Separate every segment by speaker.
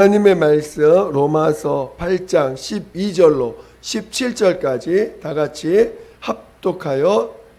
Speaker 1: 하나님의 말씀 로마서 8장 12절로 17절까지 다 같이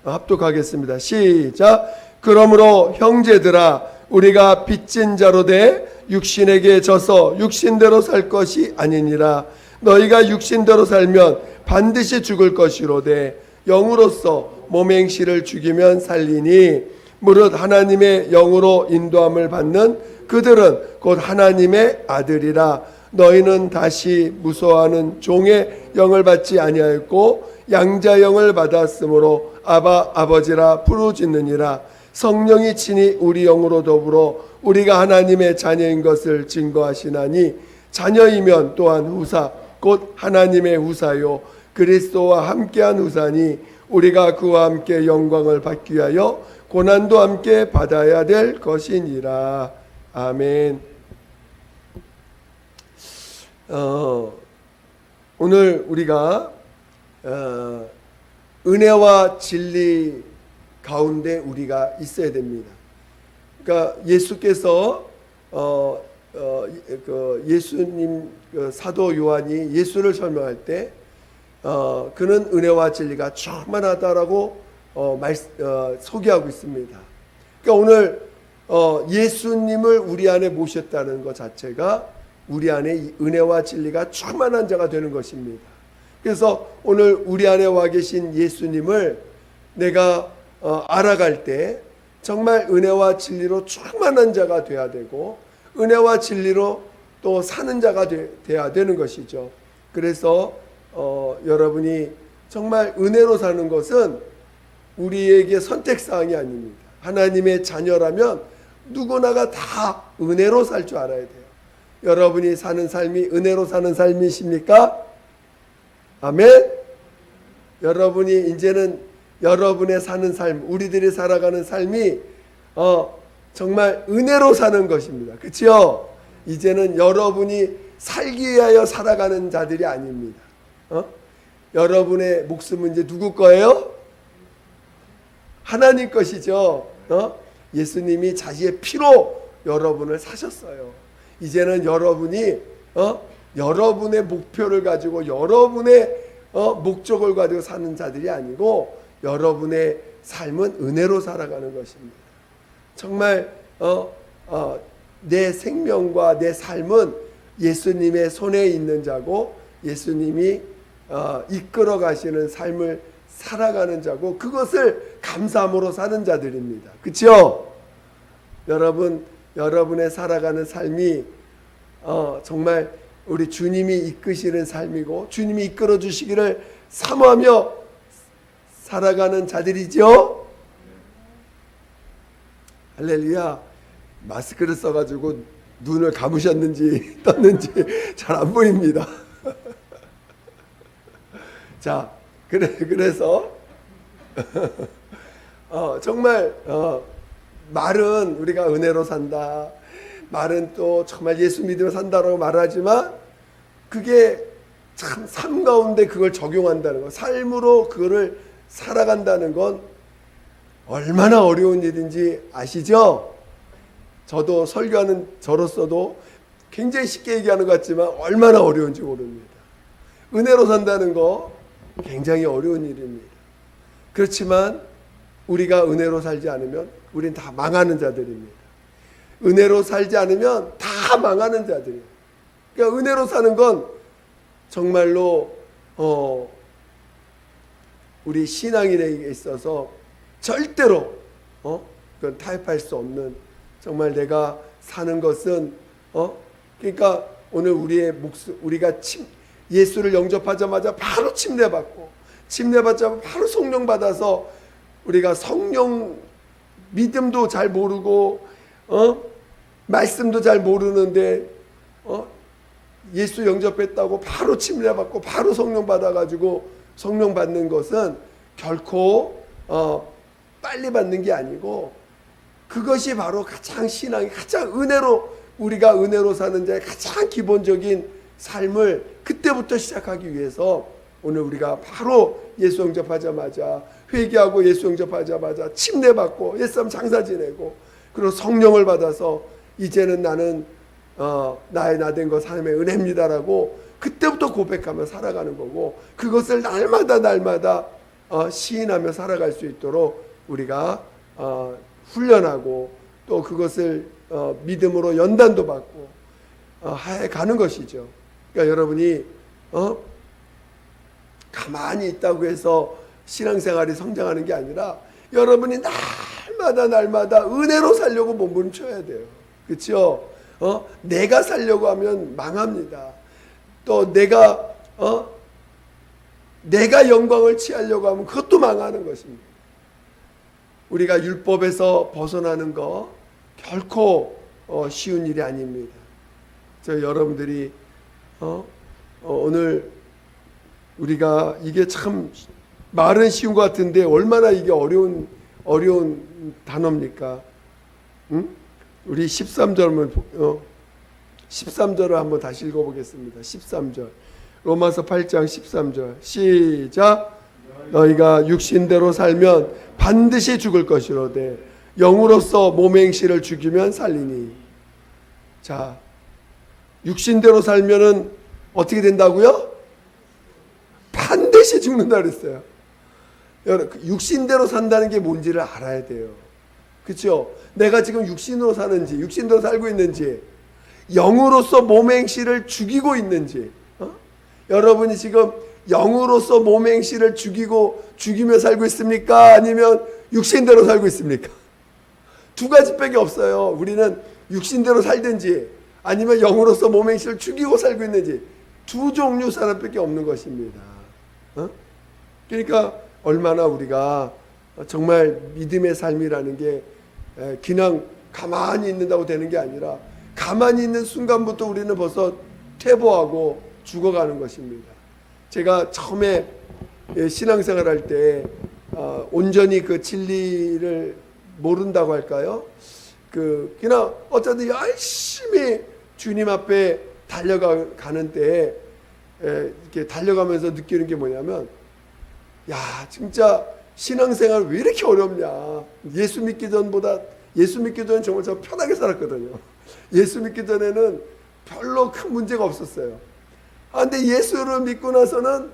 Speaker 1: 합독하겠습니다. 시작. 그러므로 형제들아 우리가 빚진 자로 돼 육신에게 져서 육신대로 살 것이 아니니라. 너희가 육신대로 살면 반드시 죽을 것이로되 영으로서 몸 행실을 죽이면 살리니 무릇 하나님의 영으로 인도함을 받는 그들은 곧 하나님의 아들이라. 너희는 다시 무서워하는 종의 영을 받지 아니하였고 양자 영을 받았으므로 아바 아버지라 부르짖느니라. 성령이 친히 우리 영으로 더불어 우리가 하나님의 자녀인 것을 증거하시나니 자녀이면 또한 후사 곧 하나님의 후사요 그리스도와 함께한 후사니 우리가 그와 함께 영광을 받기 위하여 고난도 함께 받아야 될 것이니라. 아멘. 오늘 우리가 은혜와 진리 가운데 우리가 있어야 됩니다. 그러니까 예수께서 예수님 사도 요한이 예수를 설명할 때 그는 은혜와 진리가 충만하다라고 소개하고 있습니다. 그러니까 오늘 예수님을 우리 안에 모셨다는 것 자체가 우리 안에 은혜와 진리가 충만한 자가 되는 것입니다. 그래서 오늘 우리 안에 와 계신 예수님을 내가 알아갈 때 정말 은혜와 진리로 충만한 자가 되어야 되고 은혜와 진리로 또 사는 자가 되어야 되는 것이죠. 그래서 여러분이 정말 은혜로 사는 것은 우리에게 선택사항이 아닙니다. 하나님의 자녀라면 누구나가 다 은혜로 살 줄 알아야 돼요. 여러분이 사는 삶이 은혜로 사는 삶이십니까? 아멘. 여러분이 이제는 여러분의 사는 삶, 우리들이 살아가는 삶이 정말 은혜로 사는 것입니다. 그렇죠? 이제는 여러분이 살기 위하여 살아가는 자들이 아닙니다. 여러분의 목숨은 이제 누구 거예요? 하나님 것이죠. 예수님이 자기의 피로 여러분을 사셨어요. 이제는 여러분이 여러분의 목표를 가지고 여러분의 목적을 가지고 사는 자들이 아니고 여러분의 삶은 은혜로 살아가는 것입니다. 정말 내 생명과 내 삶은 예수님의 손에 있는 자고 예수님이 이끌어 가시는 삶을 살아가는 자고 그것을 감사함으로 사는 자들입니다. 그렇죠? 여러분의 살아가는 삶이 정말 우리 주님이 이끄시는 삶이고 주님이 이끌어 주시기를 사모하며 살아가는 자들이죠. 할렐루야. 마스크를 써가지고 눈을 감으셨는지 떴는지 잘 안 보입니다. 자, 그래서 정말 말은 우리가 은혜로 산다. 말은 또 정말 예수 믿으며 산다라고 말하지만 그게 참 삶 가운데 그걸 적용한다는 것, 삶으로 그거를 살아간다는 건 얼마나 어려운 일인지 아시죠? 저도 설교하는 저로서도 굉장히 쉽게 얘기하는 것 같지만 얼마나 어려운지 모릅니다. 은혜로 산다는 거 굉장히 어려운 일입니다. 그렇지만 우리가 은혜로 살지 않으면 우린 다 망하는 자들입니다. 은혜로 살지 않으면 다 망하는 자들이에요. 그러니까 은혜로 사는 건 정말로 우리 신앙인에게 있어서 절대로 그건 타협할 수 없는 정말 내가 사는 것은 그러니까 오늘 우리가 예수를 영접하자마자 바로 침례받자마자 바로 성령 받아서 우리가 성령 믿음도 잘 모르고 말씀도 잘 모르는데 예수 영접했다고 바로 침례받고 바로 성령 받아가지고 성령 받는 것은 결코 빨리 받는 게 아니고 그것이 바로 가장 신앙이 가장 우리가 은혜로 사는 자의 가장 기본적인 삶을 그때부터 시작하기 위해서 오늘 우리가 바로 예수 영접하자마자 회개하고 예수 영접하자마자 침례받고 옛사람 장사 지내고 그리고 성령을 받아서 이제는 나는 나의 나된 것 하나님의 은혜입니다라고 그때부터 고백하며 살아가는 거고, 그것을 날마다 시인하며 살아갈 수 있도록 우리가 훈련하고 또 그것을 믿음으로 연단도 받고 해 가는 것이죠. 그러니까 여러분이 가만히 있다고 해서 신앙생활이 성장하는 게 아니라 여러분이 날마다 은혜로 살려고 몸부림쳐야 돼요. 그렇죠? 내가 살려고 하면 망합니다. 또 내가 영광을 취하려고 하면 그것도 망하는 것입니다. 우리가 율법에서 벗어나는 거 결코 쉬운 일이 아닙니다. 저 여러분들이 오늘 우리가 이게 참 말은 쉬운 것 같은데 얼마나 이게 어려운 단어입니까? 응? 우리 13절을 한번 다시 읽어보겠습니다. 13절. 로마서 8장 13절. 시작. 너희가 육신대로 살면 반드시 죽을 것이로되 영으로서 몸의 행실을 죽이면 살리니. 자, 육신대로 살면은 어떻게 된다고요? 반드시 죽는다 그랬어요. 육신대로 산다는 게 뭔지를 알아야 돼요. 그렇죠? 내가 지금 육신으로 사는지, 육신대로 살고 있는지, 영으로서 몸의 행실을 죽이고 있는지, 여러분이 지금 영으로서 몸의 행실을 죽이며 살고 있습니까? 아니면 육신대로 살고 있습니까? 두 가지밖에 없어요. 우리는 육신대로 살든지 아니면 영으로서 몸의 행실을 죽이고 살고 있는지, 두 종류 사람밖에 없는 것입니다. 그러니까 얼마나 우리가 정말 믿음의 삶이라는 게 그냥 가만히 있는다고 되는 게 아니라 가만히 있는 순간부터 우리는 벌써 퇴보하고 죽어가는 것입니다. 제가 처음에 신앙생활 할 때 온전히 그 진리를 모른다고 할까요? 그냥 어쨌든 열심히 주님 앞에 달려가는 때에 이렇게 달려가면서 느끼는 게 뭐냐면, 야, 진짜 신앙생활 왜 이렇게 어렵냐. 예수 믿기 전에 정말 저 편하게 살았거든요. 예수 믿기 전에는 별로 큰 문제가 없었어요. 근데 예수를 믿고 나서는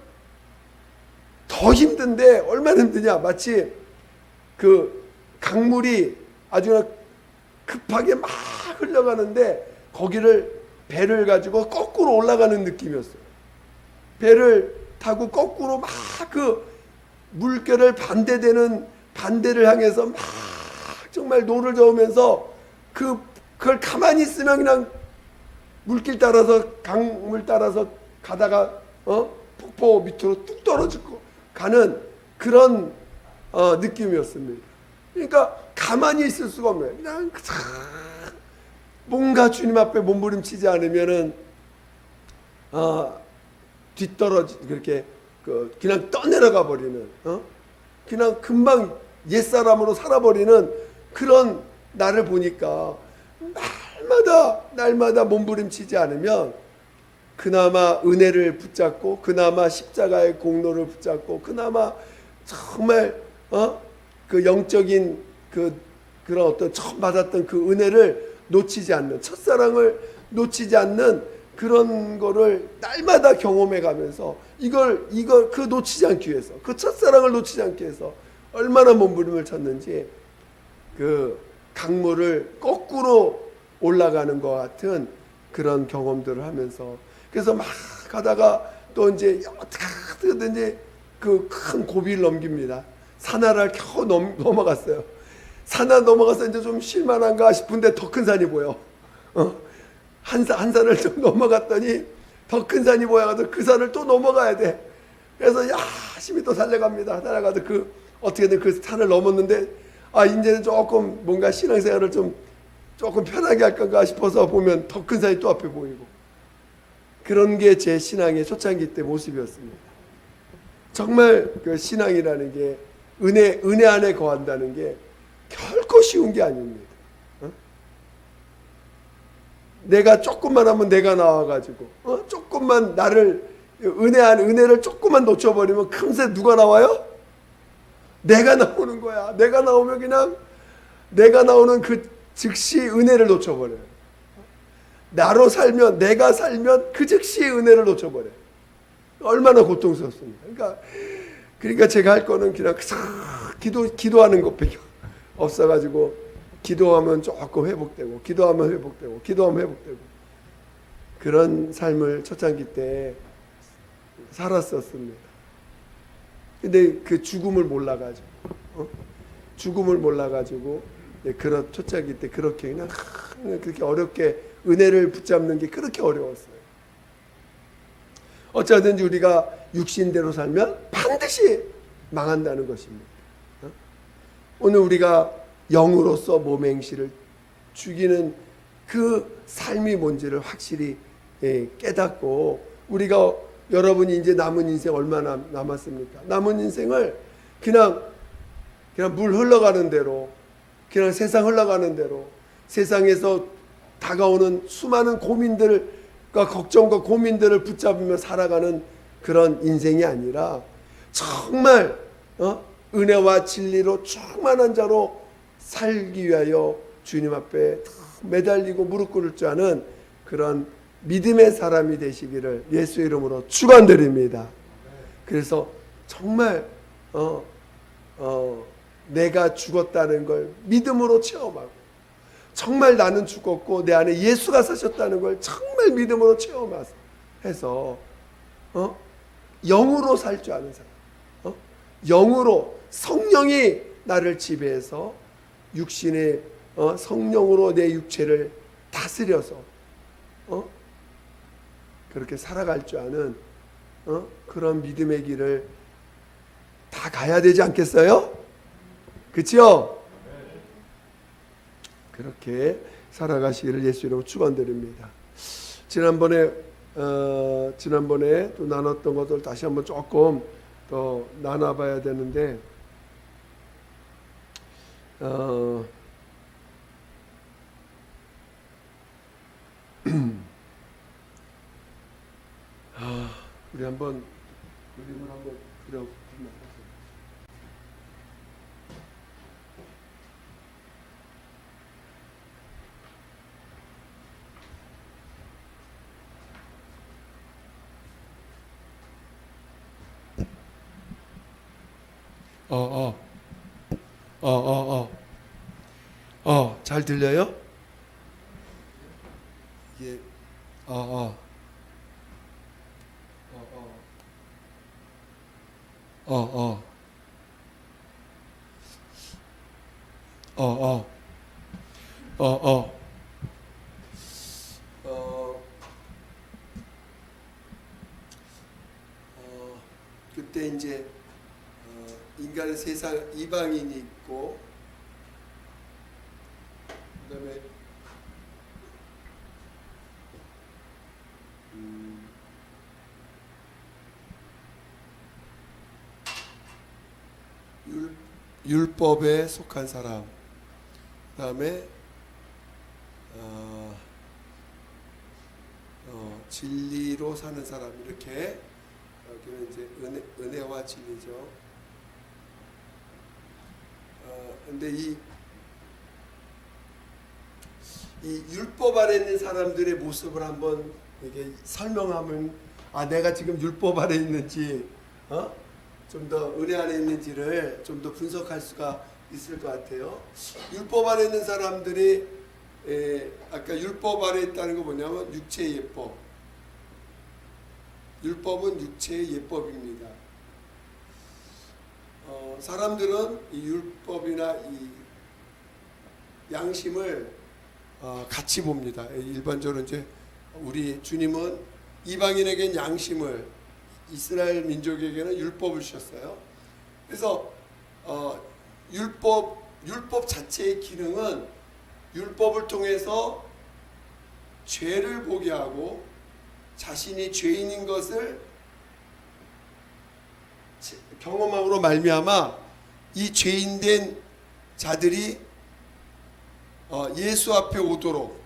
Speaker 1: 더 힘든데, 얼마나 힘드냐. 마치 그 강물이 아주 그냥 급하게 막 흘러가는데 거기를 배를 가지고 거꾸로 올라가는 느낌이었어요. 배를 타고 거꾸로 막 그 물결을 반대를 향해서 막 정말 노를 저으면서 그걸 가만히 있으면 그냥 물길 따라서 강물 따라서 가다가 폭포 밑으로 뚝 떨어지고 가는 그런 느낌이었습니다. 그러니까 가만히 있을 수가 없네요. 그냥 뭔가 주님 앞에 몸부림치지 않으면은 그렇게 그냥 떠내려가 버리는, 그냥 금방 옛사람으로 살아버리는 그런 나를 보니까 날마다 몸부림치지 않으면 그나마 은혜를 붙잡고 그나마 십자가의 공로를 붙잡고 그나마 정말 그 영적인 그런 어떤 처음 받았던 그 은혜를 놓치지 않는, 첫사랑을 놓치지 않는 그런 거를 날마다 경험해 가면서 이걸 놓치지 않기 위해서, 그 첫사랑을 놓치지 않기 위해서 얼마나 몸부림을 쳤는지, 그 강물을 거꾸로 올라가는 것 같은 그런 경험들을 하면서, 그래서 막 가다가 또 이제 어떻게든지 그 큰 고비를 넘깁니다. 산하를 겨우 넘어갔어요. 산하 넘어가서 이제 좀 쉴만한가 싶은데 더 큰 산이 보여. 한 산을 좀 넘어갔더니 더 큰 산이 보여가지고 그 산을 또 넘어가야 돼. 그래서 열심히 또 달려갑니다. 달려가서 어떻게든 그 산을 넘었는데, 이제는 조금 뭔가 신앙생활을 조금 편하게 할 건가 싶어서 보면 더 큰 산이 또 앞에 보이고, 그런 게 제 신앙의 초창기 때 모습이었습니다. 정말 그 신앙이라는 게 은혜 안에 거한다는 게 결코 쉬운 게 아닙니다. 내가 조금만 하면 내가 나와가지고 조금만 은혜를 조금만 놓쳐버리면 금세 누가 나와요? 내가 나오는 거야. 내가 나오면 그냥 내가 나오는 그 즉시 은혜를 놓쳐버려요. 나로 살면, 내가 살면 그 즉시 은혜를 놓쳐버려요. 얼마나 고통스럽습니까? 그러니까 제가 할 거는 그냥 기도하는 것밖에 없어가지고, 기도하면 조금 회복되고, 기도하면 회복되고, 기도하면 회복되고, 그런 삶을 초창기 때 살았었습니다. 근데 그 죽음을 몰라가지고, 죽음을 몰라가지고, 그런 초창기 때 그렇게 그냥 그렇게 어렵게 은혜를 붙잡는 게 그렇게 어려웠어요. 어쩌든지 우리가 육신대로 살면 반드시 망한다는 것입니다. 오늘 우리가 영으로서 몸의 행실을 죽이는 그 삶이 뭔지를 확실히 깨닫고, 우리가 여러분이 이제 남은 인생 얼마나 남았습니까? 남은 인생을 그냥 물 흘러가는 대로, 그냥 세상 흘러가는 대로, 세상에서 다가오는 수많은 고민들과 걱정과 고민들을 붙잡으며 살아가는 그런 인생이 아니라, 정말 은혜와 진리로 충만한 자로 살기 위하여 주님 앞에 매달리고 무릎 꿇을 줄 아는 그런 믿음의 사람이 되시기를 예수 이름으로 축원드립니다. 그래서 정말 내가 죽었다는 걸 믿음으로 체험하고, 정말 나는 죽었고 내 안에 예수가 사셨다는 걸 정말 믿음으로 체험해서 영으로 살 줄 아는 사람, 영으로 성령이 나를 지배해서 육신의 성령으로 내 육체를 다스려서 그렇게 살아갈 줄 아는 그런 믿음의 길을 다 가야 되지 않겠어요? 그렇죠? 그렇게 살아가시기를 예수 이름으로 축원드립니다. 지난번에 또 나눴던 것들 다시 한번 조금 더 나눠봐야 되는데, 우리 한번 그림을 한번 그려보면 잘 들려요? 이게 그때 이제 인간의 세상 이방인이 있고, 그다음에 율법에 속한 사람, 그다음에 진리로 사는 사람, 이렇게 여기는 이제 은혜와 진리죠. 근데 이 율법 아래 있는 사람들의 모습을 한번 이게 설명하면, 내가 지금 율법 아래 있는지 좀 더 은혜 안에 있는지를 좀 더 분석할 수가 있을 것 같아요. 율법 아래 있는 사람들이 아까 율법 아래 있다는 거 뭐냐면 육체의 예법. 율법은 육체의 예법입니다. 사람들은 이 율법이나 이 양심을 같이 봅니다. 일반적으로 이제 우리 주님은 이방인에겐 양심을, 이스라엘 민족에게는 율법을 주셨어요. 그래서 율법 자체의 기능은 율법을 통해서 죄를 보게 하고, 자신이 죄인인 것을 경험함으로 말미암아 이 죄인된 자들이 예수 앞에 오도록,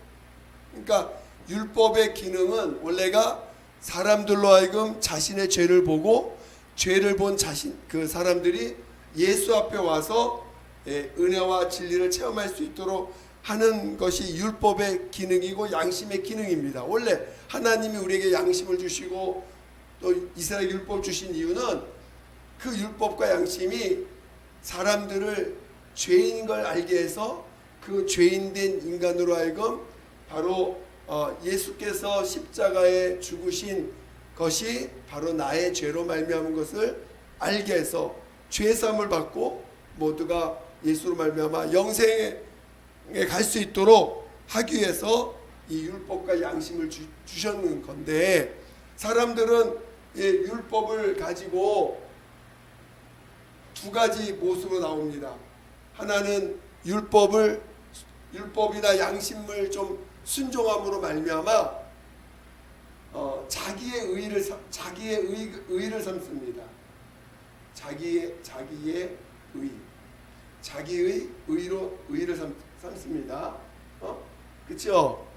Speaker 1: 그러니까 율법의 기능은 원래가 사람들로 하여금 자신의 죄를 보고, 죄를 본 그 사람들이 예수 앞에 와서 은혜와 진리를 체험할 수 있도록 하는 것이 율법의 기능이고 양심의 기능입니다. 원래 하나님이 우리에게 양심을 주시고 또 이스라엘 율법 주신 이유는 그 율법과 양심이 사람들을 죄인인 걸 알게 해서 그 죄인된 인간으로 하여금 바로 예수께서 십자가에 죽으신 것이 바로 나의 죄로 말미암은 것을 알게 해서 죄사함을 받고 모두가 예수로 말미암아 영생에 갈 수 있도록 하기 위해서 이 율법과 양심을 주셨는 건데, 사람들은 율법을 가지고 두 가지 모습으로 나옵니다. 하나는 율법이나 양심을 좀 순종함으로 말미암아 자기의 의를 삼습니다. 자기의 의를 삼습니다. 그렇죠?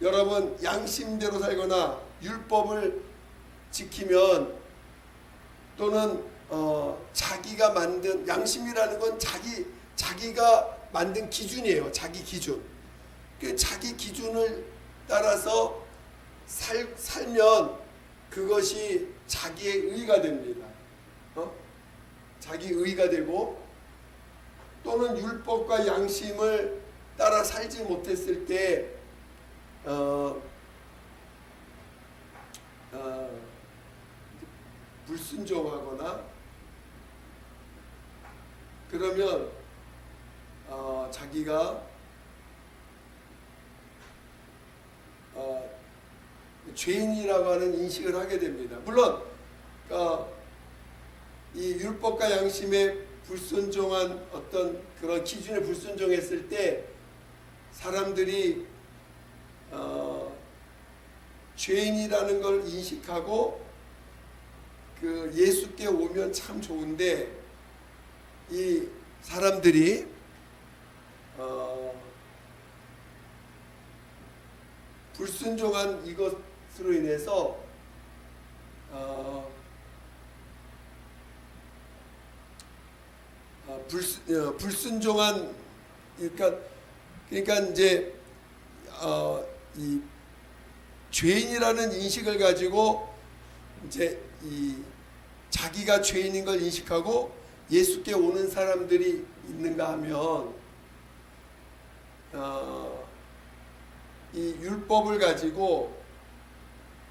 Speaker 1: 여러분, 양심대로 살거나 율법을 지키면, 또는 자기가 만든, 양심이라는 건 자기가 만든 기준이에요. 자기 기준. 자기 기준을 따라서 살면 그것이 자기의 의가 됩니다. 자기 의가 되고, 또는 율법과 양심을 따라 살지 못했을 때 불순종하거나, 그러면 자기가 죄인이라고 하는 인식을 하게 됩니다. 물론 이 율법과 양심에 불순종한 어떤 그런 기준에 불순종했을 때 사람들이 죄인이라는 걸 인식하고 그 예수께 오면 참 좋은데, 이 사람들이 불순종한 이것으로 인해서 불순종한, 그러니까 이제 이 죄인이라는 인식을 가지고 이제 이 자기가 죄인인 걸 인식하고 예수께 오는 사람들이 있는가 하면 이 율법을 가지고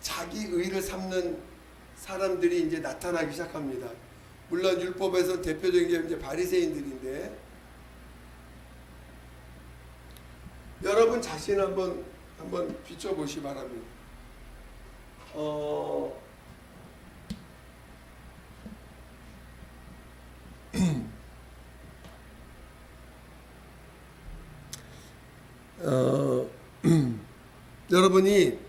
Speaker 1: 자기 의를 삼는 사람들이 이제 나타나기 시작합니다. 물론 율법에서 대표적인 게 이제 바리새인들인데, 여러분 자신 한번 비춰보시 바랍니다. 여러분이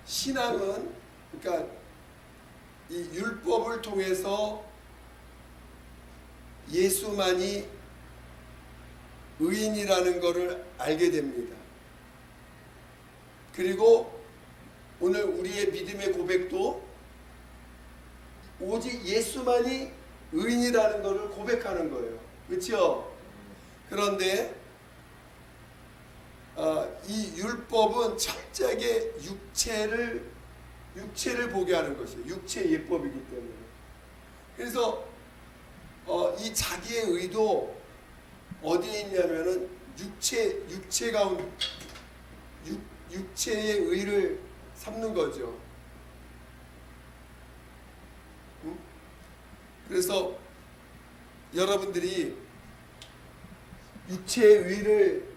Speaker 1: 신앙은, 그러니까 이 율법을 통해서 예수만이 의인이라는 것을 알게 됩니다. 그리고 오늘 우리의 믿음의 고백도 오직 예수만이 의인이라는 것을 고백하는 거예요. 그렇죠? 그런데 이 율법은 철저하게 육체를 보게 하는 것이에요. 육체의 예법이기 때문에. 그래서 이 자기의 의도 어디에 있냐면은 육체 가운데, 육체의 의를 삼는 거죠. 그래서 여러분들이 육체의 의를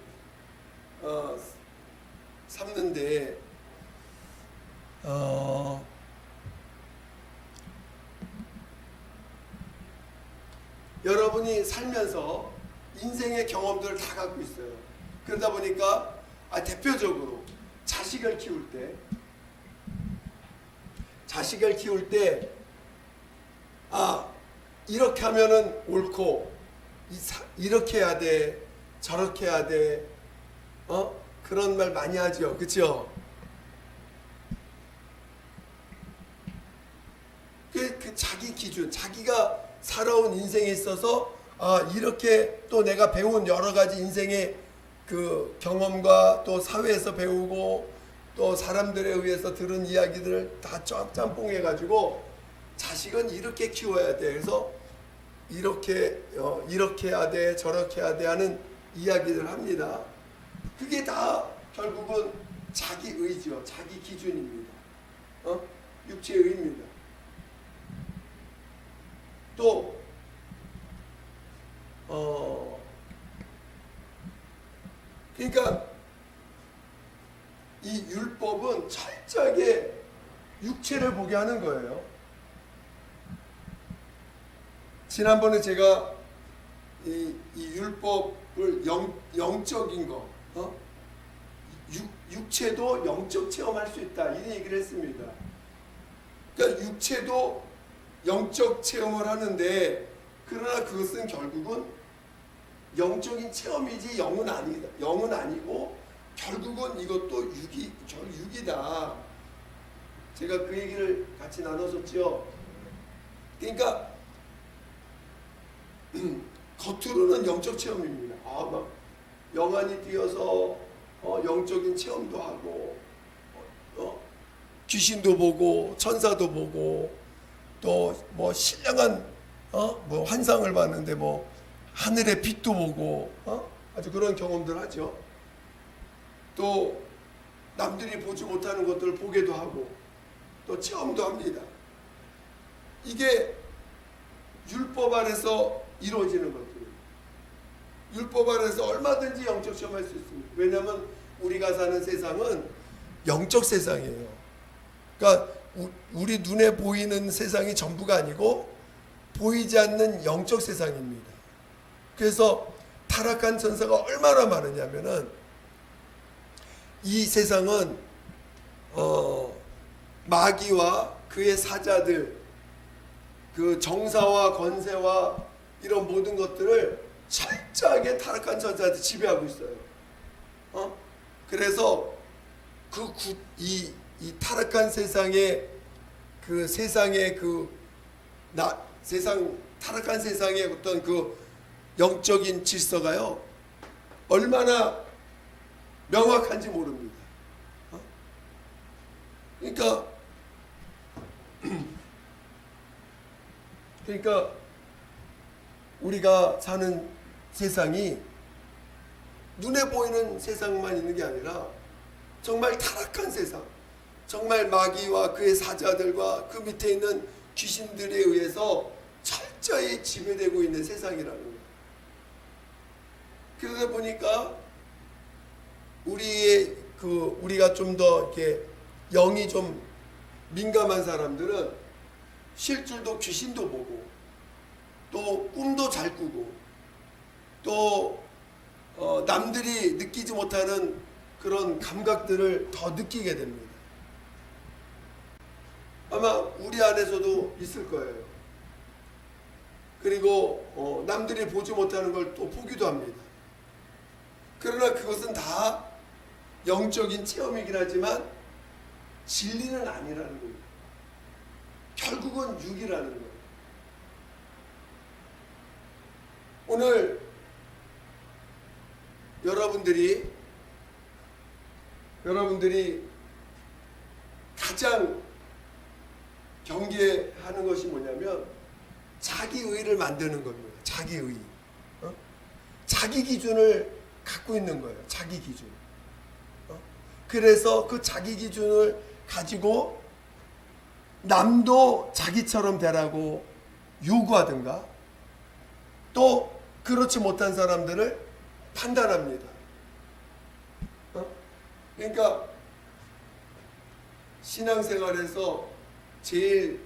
Speaker 1: 삼는데 여러분이 살면서 인생의 경험들을 다 갖고 있어요. 그러다 보니까 대표적으로 자식을 키울 때 이렇게 하면은 옳고, 이렇게 해야 돼, 저렇게 해야 돼, 그런 말 많이 하죠. 그렇죠? 그 자기 기준, 자기가 살아온 인생에 있어서 이렇게 또 내가 배운 여러 가지 인생의 그 경험과 또 사회에서 배우고 또 사람들에 의해서 들은 이야기들을 다 짬뽕해 가지고 자식은 이렇게 키워야 돼. 그래서 이렇게 해야 돼, 저렇게 해야 돼 하는 이야기를 합니다. 그게 다 결국은 자기 의지요, 자기 기준입니다. 육체의 의입니다. 또 그러니까 이 율법은 철저하게 육체를 보게 하는 거예요. 지난번에 제가 이 율법을 영적인 거, 육체도 영적 체험할 수 있다 이런 얘기를 했습니다. 그러니까 육체도 영적 체험을 하는데 그러나 그것은 결국은 영적인 체험이지 영은 아니다. 영은 아니고 결국은 이것도 육이다. 제가 그 얘기를 같이 나눴었죠. 그러니까 겉으로는 영적 체험입니다. 막 영안이 뛰어서 영적인 체험도 하고 귀신도 보고 천사도 보고 또 뭐 신령한 뭐 환상을 봤는데 뭐 하늘의 빛도 보고 아주 그런 경험들 하죠. 또 남들이 보지 못하는 것들을 보게도 하고 또 체험도 합니다. 이게 율법 안에서 이루어지는 것들이에요. 율법 안에서 얼마든지 영적 체험할 수 있습니다. 왜냐하면 우리가 사는 세상은 영적 세상이에요. 그러니까 우리 눈에 보이는 세상이 전부가 아니고 보이지 않는 영적 세상입니다. 그래서 타락한 천사가 얼마나 많으냐면은 이 세상은 마귀와 그의 사자들, 그 정사와 권세와 이런 모든 것들을 철저하게 타락한 천사한테 지배하고 있어요. 그래서 이 타락한 세상의 타락한 세상의 어떤 그 영적인 질서가요 얼마나 명확한지 모릅니다. 그러니까 우리가 사는 세상이 눈에 보이는 세상만 있는 게 아니라 정말 타락한 세상, 정말 마귀와 그의 사자들과 그 밑에 있는 귀신들에 의해서 철저히 지배되고 있는 세상이라는 거예요. 그러다 보니까 우리가 좀 더 이렇게 영이 좀 민감한 사람들은 실줄도 귀신도 보고 또 꿈도 잘 꾸고 또 남들이 느끼지 못하는 그런 감각들을 더 느끼게 됩니다. 아마 우리 안에서도 있을 거예요. 그리고 남들이 보지 못하는 걸 또 보기도 합니다. 그러나 그것은 다 영적인 체험이긴 하지만 진리는 아니라는 거예요. 결국은 육이라는 거예요. 오늘 여러분들이 가장 경계하는 것이 뭐냐면 자기의를 만드는 겁니다. 자기의. 자기 기준을 갖고 있는 거예요. 자기 기준. 그래서 그 자기 기준을 가지고 남도 자기처럼 되라고 요구하든가 또 그렇지 못한 사람들을 판단합니다. 그러니까 신앙생활에서 제일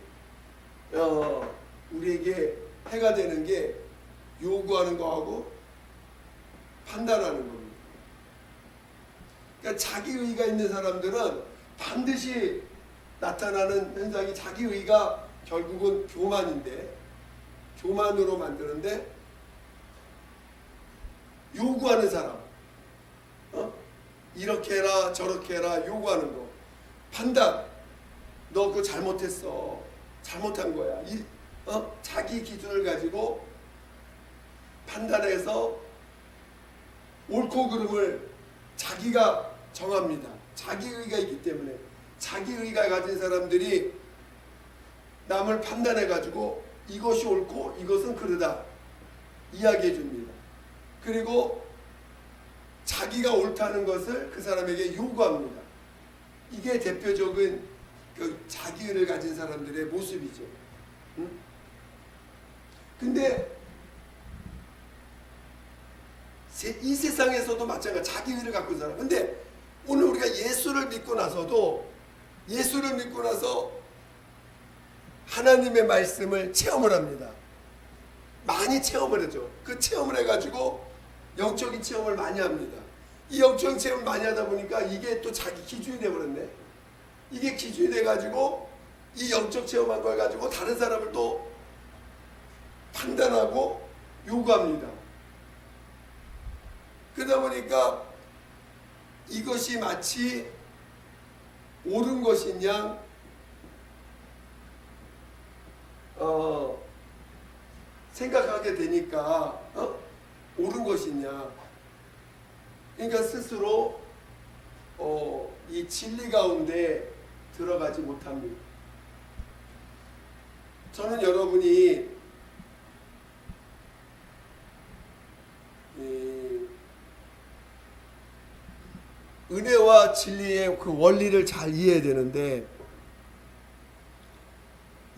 Speaker 1: 우리에게 해가 되는 게 요구하는 거하고 판단하는 겁니다. 그러니까 자기의가 있는 사람들은 반드시 나타나는 현상이 자기의가 결국은 교만인데 교만으로 만드는데 요구하는 사람 이렇게 해라 저렇게 해라 요구하는 거 판단 너 그거 잘못했어 잘못한 거야 자기 기준을 가지고 판단해서 옳고 그름을 자기가 정합니다. 자기 의가 있기 때문에 자기 의가 가진 사람들이 남을 판단해 가지고 이것이 옳고 이것은 그르다 이야기해 줍니다. 그리고 자기가 옳다는 것을 그 사람에게 요구합니다. 이게 대표적인 그 자기의를 가진 사람들의 모습이죠. 근데 이 세상에서도 마찬가지 자기의를 갖고 있는 사람. 근데 오늘 우리가 예수를 믿고 나서도 예수를 믿고 나서 하나님의 말씀을 체험을 합니다. 많이 체험을 하죠. 그 체험을 해가지고 영적인 체험을 많이 합니다. 이 영적인 체험을 많이 하다 보니까 이게 또 자기 기준이 돼버렸네. 이게 기준이 돼가지고 이 영적 체험한 걸 가지고 다른 사람을 또 판단하고 요구합니다. 그러다 보니까 이것이 마치 옳은 것인 양 생각하게 되니까 옳은 것이냐. 그러니까 스스로 이 진리 가운데 들어가지 못합니다. 저는 여러분이 은혜와 진리의 그 원리를 잘 이해해야 되는데,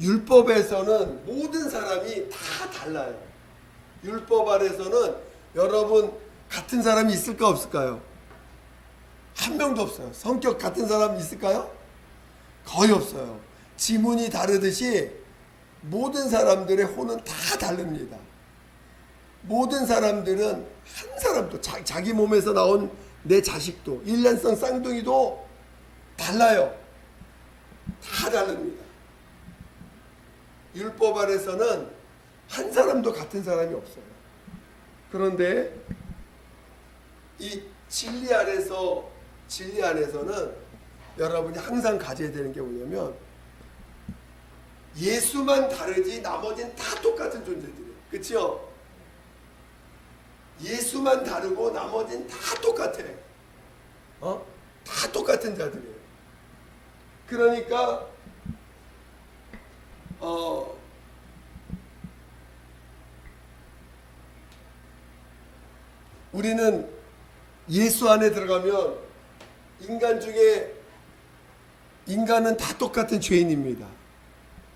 Speaker 1: 율법에서는 모든 사람이 다 달라요. 율법 아래서는 여러분 같은 사람이 있을까 없을까요? 한 명도 없어요. 성격 같은 사람 있을까요? 거의 없어요. 지문이 다르듯이 모든 사람들의 혼은 다 다릅니다. 모든 사람들은 한 사람도 자기 몸에서 나온 내 자식도 일란성 쌍둥이도 달라요. 다 다릅니다. 율법 아래서는 한 사람도 같은 사람이 없어요. 그런데 이 진리 안에서는 여러분이 항상 가져야 되는 게 뭐냐면 예수만 다르지 나머지는 다 똑같은 존재들이에요. 그렇죠? 예수만 다르고 나머지는 다 똑같아. 다 똑같은 자들이에요. 그러니까 우리는 예수 안에 들어가면 인간은 다 똑같은 죄인입니다.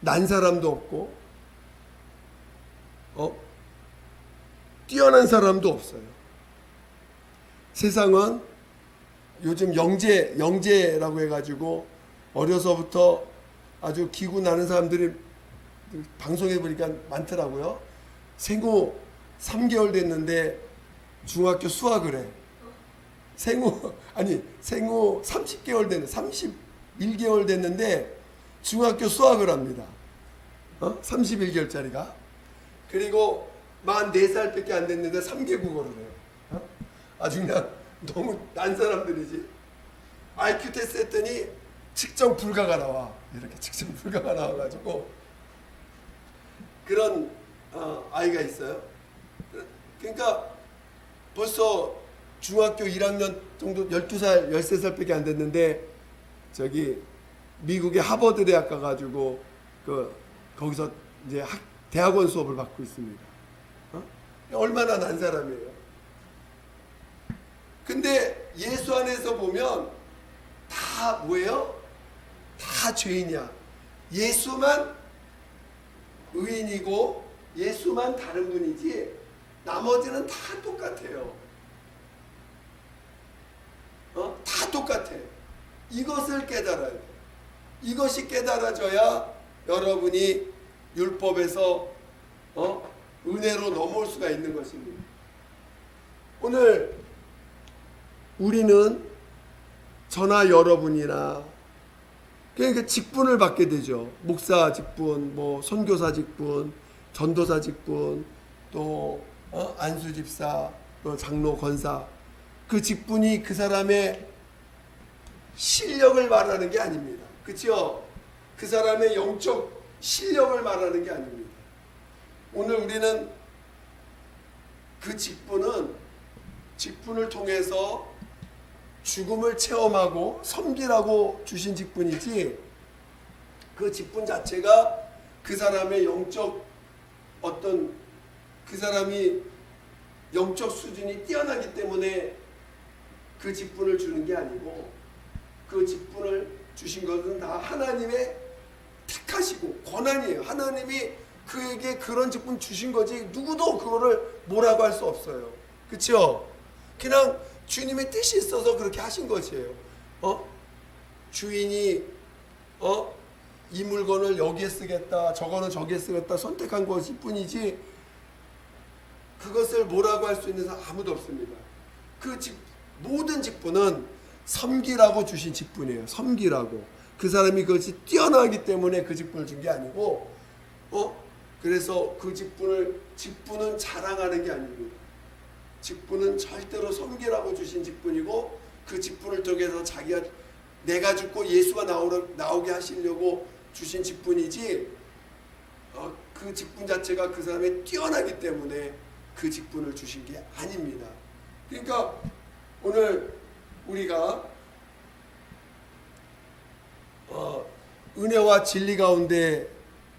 Speaker 1: 난 사람도 없고 뛰어난 사람도 없어요. 세상은 요즘 영재라고 해가지고 어려서부터 아주 기구 나는 사람들이 방송해 보니까 많더라고요. 생후 3개월 됐는데 중학교 수학을 해. 생후 30개월 됐는데 31개월 됐는데 중학교 수학을 합니다. 31개월짜리가. 그리고 44살밖에 안 됐는데 3개 국어를 해요. 아주 그냥 너무 난 사람들이지. IQ 테스트 했더니 측정 불가가 나와. 이렇게 측정 불가가 나와가지고 그런 아이가 있어요. 그러니까 벌써 중학교 1학년 정도 12살, 13살밖에 안 됐는데 저기 미국의 하버드 대학 가가지고 거기서 이제 대학원 수업을 받고 있습니다. 얼마나 난 사람이에요. 근데 예수 안에서 보면 다 뭐예요? 다 죄인이야. 예수만 의인이고 예수만 다른 분이지 나머지는 다 똑같아요. 다 똑같아. 이것을 깨달아야 돼. 이것이 깨달아져야 여러분이 율법에서 은혜로 넘어올 수가 있는 것입니다. 오늘 우리는 저나 여러분이나 그러니까 직분을 받게 되죠. 목사 직분, 선교사 직분, 전도사 직분, 또 안수 집사, 또 장로 권사. 그 직분이 그 사람의 실력을 말하는 게 아닙니다. 그렇죠? 그 사람의 영적 실력을 말하는 게 아닙니다. 오늘 우리는 그 직분을 통해서 죽음을 체험하고 섬기라고 주신 직분이지, 그 직분 자체가 그 사람의 영적 어떤, 그 사람이 영적 수준이 뛰어나기 때문에 그 직분을 주는 게 아니고, 그 직분을 주신 것은 다 하나님의 택하시고 권한이에요. 하나님이 그에게 그런 직분 주신 거지 누구도 그거를 뭐라고 할 수 없어요. 그렇죠? 그냥 주님의 뜻이 있어서 그렇게 하신 것이에요. 주인이 이 물건을 여기에 쓰겠다, 저거는 저기에 쓰겠다 선택한 것일 뿐이지, 그것을 뭐라고 할 수 있는 사람 아무도 없습니다. 모든 직분은 섬기라고 주신 직분이에요. 섬기라고. 그 사람이 그것이 뛰어나기 때문에 그 직분을 준 게 아니고, 그래서 그 직분은 자랑하는 게 아닙니다. 직분은 절대로 섬기라고 주신 직분이고, 그 직분을 통해서 내가 죽고 예수가 나오게 하시려고 주신 직분이지, 그 직분 자체가 그 사람이 뛰어나기 때문에 그 직분을 주신 게 아닙니다. 그러니까 오늘 우리가 은혜와 진리 가운데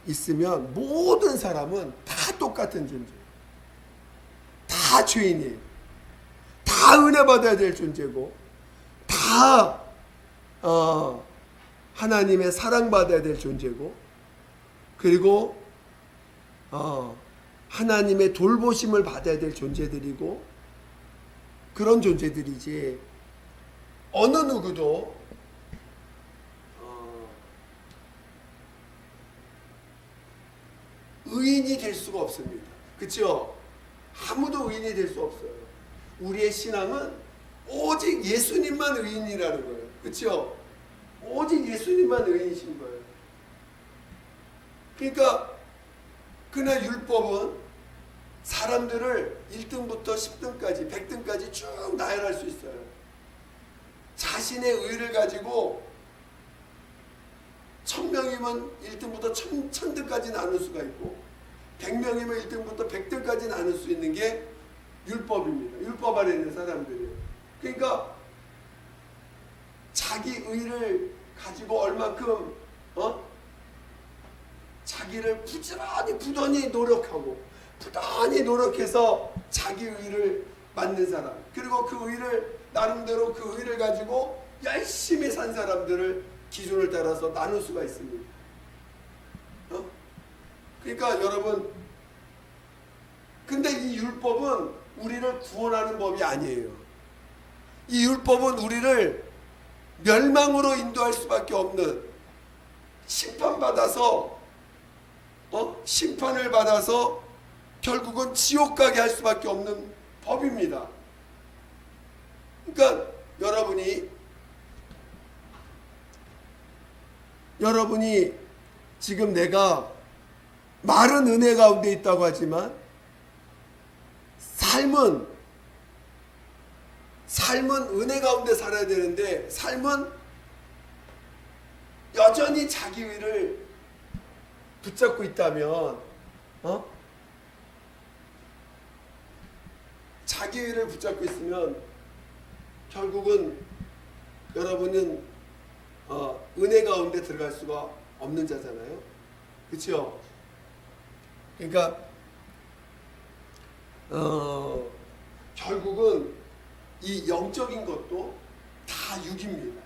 Speaker 1: 있으면 모든 사람은 다 똑같은 존재, 다 죄인이에요. 다 은혜 받아야 될 존재고, 다 하나님의 사랑받아야 될 존재고, 그리고 하나님의 돌보심을 받아야 될 존재들이고, 그런 존재들이지, 어느 누구도 의인이 될 수가 없습니다. 그렇죠? 아무도 의인이 될 수 없어요. 우리의 신앙은 오직 예수님만 의인이라는 거예요. 그렇죠? 오직 예수님만 의인이신 거예요. 그러니까 그날 율법은 사람들을 1등부터 10등까지 100등까지 쭉 나열할 수 있어요. 자신의 의를 가지고 1000명이면 1등부터 1000등까지 나눌 수가 있고, 100명이면 1등부터 100등까지 나눌 수 있는 게 율법입니다. 율법 안에 있는 사람들이에요. 그러니까 자기 의를 가지고 얼만큼 자기를 부단히 노력해서 자기 의를 만든 사람, 그리고 그 의를 나름대로 그 의를 가지고 열심히 산 사람들을 기준을 따라서 나눌 수가 있습니다. 그러니까 여러분, 근데 이 율법은 우리를 구원하는 법이 아니에요. 이 율법은 우리를 멸망으로 인도할 수밖에 없는, 심판을 받아서 결국은 지옥 가게 할 수밖에 없는 법입니다. 그러니까 여러분이 지금 내가 말은 은혜 가운데 있다고 하지만 삶은 은혜 가운데 살아야 되는데, 삶은 여전히 자기 의를 붙잡고 있다면, 자기 의를 붙잡고 있으면 결국은 여러분은 은혜 가운데 들어갈 수가 없는 자잖아요. 그렇죠? 그러니까 결국은 이 영적인 것도 다 육입니다.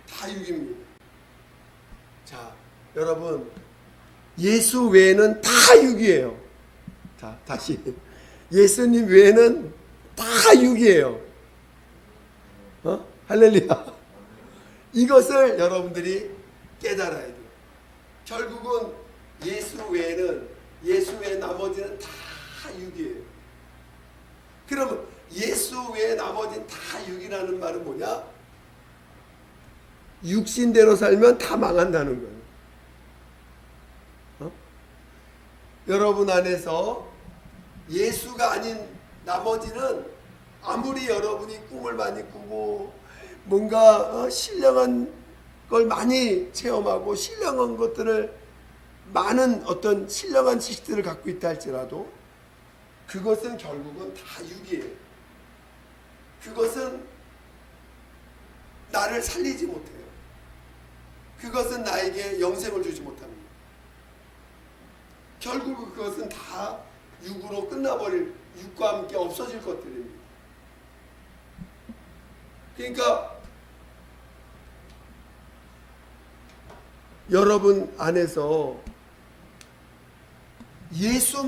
Speaker 1: 다 육입니다. 자, 여러분, 예수 외에는 다 육이에요. 자, 다시. 예수님 외에는 다 육이에요. 할렐루야. 이것을 여러분들이 깨달아야 돼요. 결국은 예수 외에 나머지는 다 육이에요. 그러면 예수 외에 나머지는 다 육이라는 말은 뭐냐? 육신대로 살면 다 망한다는 거예요. 여러분 안에서 예수가 아닌 나머지는 아무리 여러분이 꿈을 많이 꾸고 뭔가 신령한 걸 많이 체험하고 신령한 것들을 많은 어떤 신령한 지식들을 갖고 있다 할지라도 그것은 결국은 다 육이에요. 그것은 나를 살리지 못해요. 그것은 나에게 영생을 주지 못합니다. 결국 그것은 다 육으로 끝나버릴, 육과 함께 없어질 것들입니다. 그러니까 여러분 안에서 예수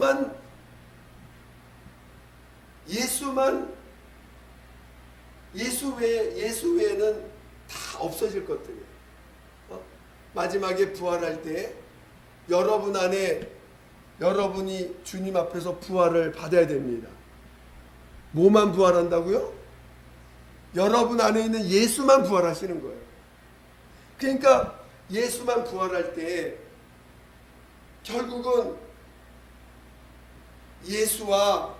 Speaker 1: 외에는 다 없어질 것들이에요. 마지막에 부활할 때 여러분 안에 여러분이 주님 앞에서 부활을 받아야 됩니다. 뭐만 부활한다고요? 여러분 안에 있는 예수만 부활하시는 거예요. 그러니까 예수만 부활할 때 결국은 예수와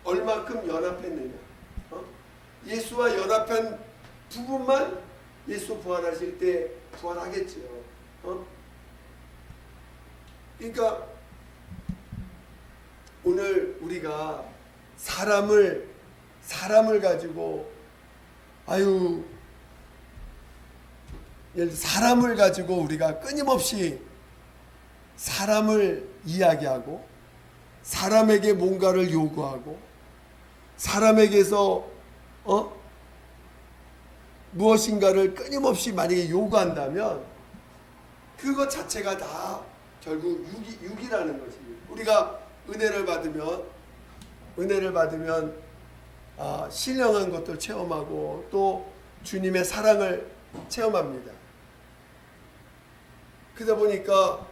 Speaker 1: 얼만큼 연합했느냐, 예수와 연합한 부분만 예수 부활하실 때 부활하겠지요. 그러니까 오늘 우리가 사람을 가지고 사람을 가지고 우리가 끊임없이 사람을 이야기하고 사람에게 뭔가를 요구하고 사람에게서 무엇인가를 끊임없이 만약에 요구한다면 그것 자체가 다 결국 육이라는 것입니다. 우리가 은혜를 받으면 신령한 것들 체험하고 또 주님의 사랑을 체험합니다. 그러다 보니까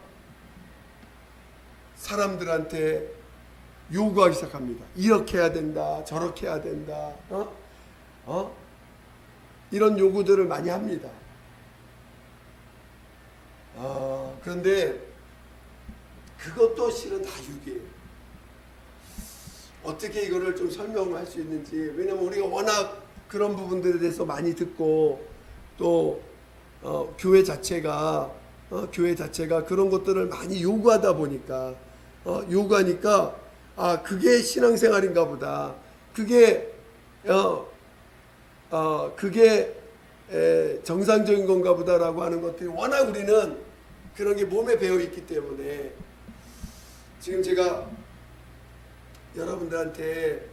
Speaker 1: 사람들한테 요구하기 시작합니다. 이렇게 해야 된다, 저렇게 해야 된다, 이런 요구들을 많이 합니다. 그런데 그것도 실은 다 육이에요. 어떻게 이거를 좀 설명할 수 있는지, 왜냐면 우리가 워낙 그런 부분들에 대해서 많이 듣고 또 교회 자체가 그런 것들을 많이 요구하다 보니까 요구하니까 그게 신앙생활인가 보다. 그게 정상적인 건가 보다라고 하는 것들이 워낙 우리는 그런 게 몸에 배어 있기 때문에 지금 제가 여러분들한테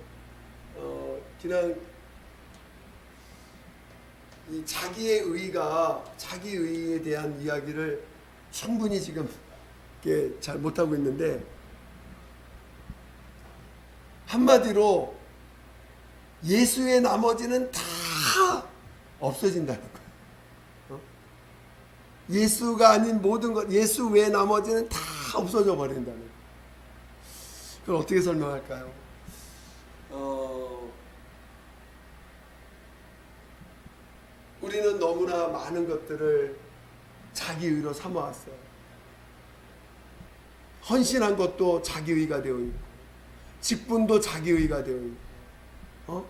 Speaker 1: 그냥 이 자기의 의에 대한 이야기를 충분히 지금 잘 못하고 있는데, 한마디로 예수 외 나머지는 다 없어진다는 거예요. 예수가 아닌 모든 것, 예수 외 나머지는 다 없어져 버린다는 거예요. 그걸 어떻게 설명할까요? 우리는 너무나 많은 것들을 자기 의로 삼아왔어요. 헌신한 것도 자기 의가 되어 있고, 직분도 자기 의가 되어 있고,